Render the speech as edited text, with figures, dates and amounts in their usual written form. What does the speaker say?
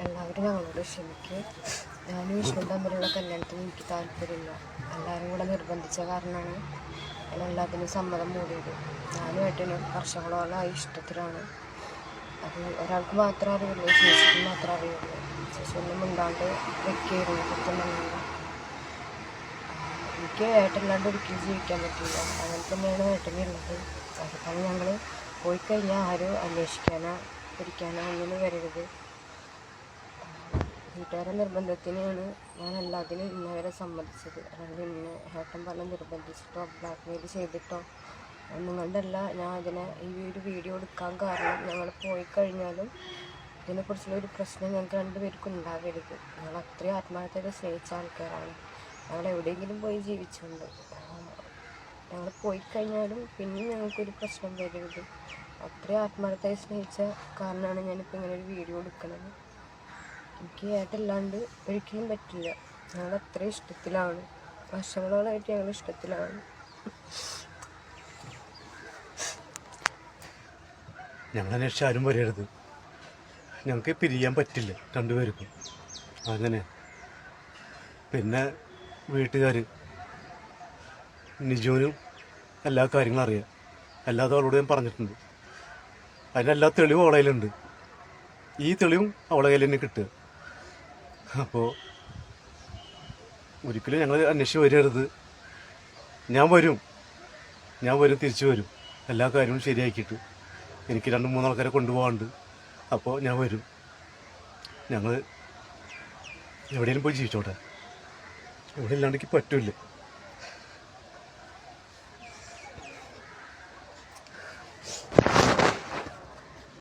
എല്ലാവരും ഞങ്ങളോട് ക്ഷമിക്കുക. ഞാനും വിഷ്ണു തമ്മിലുള്ള കല്യാണത്തിന് എനിക്ക് താല്പര്യമില്ല. എല്ലാവരും കൂടെ നിർബന്ധിച്ച കാരണമാണ് ഞാൻ എല്ലാത്തിനും സമ്മതം മൂടിയത്. ഞാനും ഏട്ടനും വർഷങ്ങളോളമായി ഇഷ്ടത്തിലാണ്. അത് ഒരാൾക്ക് മാത്രമേ അറിയുള്ളൂ, ചേച്ചിക്ക് മാത്രമേ അറിയുള്ളൂ. ചേച്ചി ഒന്നും മിണ്ടാണ്ട് വെക്കുകയായിരുന്നു. കുറ്റമൊന്നുമില്ല. എനിക്ക് ഏട്ടനില്ലാണ്ട് ഒരിക്കലും ജീവിക്കാൻ പറ്റില്ല. അങ്ങനെ തന്നെയാണ് ഏട്ടനുള്ളത്. അതുകൊണ്ട് ഞങ്ങൾ പോയിക്കഴിഞ്ഞാൽ ആരും അന്വേഷിക്കാനോ പിടിക്കാനോ ഒന്നിനും വരരുത്. വീട്ടുകാരുടെ നിർബന്ധത്തിനാണ് ഞാൻ എല്ലാത്തിനും ഇന്നവരെ സമ്മതിച്ചത്. അല്ലാണ്ട് ഇന്നെ ഏട്ടൻ പറഞ്ഞ് നിർബന്ധിച്ചിട്ടോ ബ്ലാക്ക് മെയിൽ ചെയ്തിട്ടോ ഒന്നും കൊണ്ടല്ല ഞാൻ ഈ ഒരു വീഡിയോ എടുക്കാൻ കാരണം. ഞങ്ങൾ പോയി കഴിഞ്ഞാലും ഇതിനെക്കുറിച്ചുള്ള ഒരു പ്രശ്നം ഞങ്ങൾക്ക് രണ്ടുപേർക്കും ഉണ്ടാവരുത്. ഞങ്ങൾ അത്രയും ആത്മാർത്ഥത സ്നേഹിച്ച ആൾക്കാരാണ്. ഞങ്ങൾ എവിടെയെങ്കിലും പോയി ജീവിച്ചുകൊണ്ട് ഞങ്ങൾ പോയി കഴിഞ്ഞാലും പിന്നെയും ഞങ്ങൾക്കൊരു പ്രശ്നം വരരുത്. അത്രയും ആത്മാർത്ഥമായി സ്നേഹിച്ച കാരണമാണ് ഞാനിപ്പോൾ ഇങ്ങനെ ഒരു വീഡിയോ എടുക്കുന്നത്. എനിക്ക് ഏട്ടല്ലാണ്ട് ഒരിക്കലും പറ്റില്ല. ഞങ്ങൾ അത്രയും ഇഷ്ടത്തിലാണ്. വർഷങ്ങളോളായിട്ട് ഞങ്ങൾ ഇഷ്ടത്തിലാണ്. ഞങ്ങളന്വേഷിച്ച് ആരും വരരുത്. ഞങ്ങൾക്ക് പിരിയാൻ പറ്റില്ല രണ്ടുപേർക്കും. അങ്ങനെ പിന്നെ വീട്ടുകാർ നിജുവിനും എല്ലാ കാര്യങ്ങളും അറിയാം. എല്ലാതും അവളോട് ഞാൻ പറഞ്ഞിട്ടുണ്ട്. അതിനെല്ലാ തെളിവും അവളെ കയ്യിലുണ്ട്. ഈ തെളിവും അവളെ കയ്യിൽ തന്നെ കിട്ടുക. അപ്പോൾ ഒരിക്കലും ഞങ്ങൾ അന്വേഷിച്ച് വരരുത്. ഞാൻ വരും തിരിച്ചു വരും. എല്ലാ കാര്യവും ശരിയാക്കിയിട്ട് എനിക്ക് 2-3 ആൾക്കാരെ കൊണ്ടുപോകാനുണ്ട്. അപ്പോൾ ഞാൻ വരും. ഞങ്ങൾ എവിടെയെങ്കിലും പോയി ജീവിച്ചോട്ടെ. ഇവിടെ ഇല്ലാണ്ടെനിക്ക് പറ്റില്ല.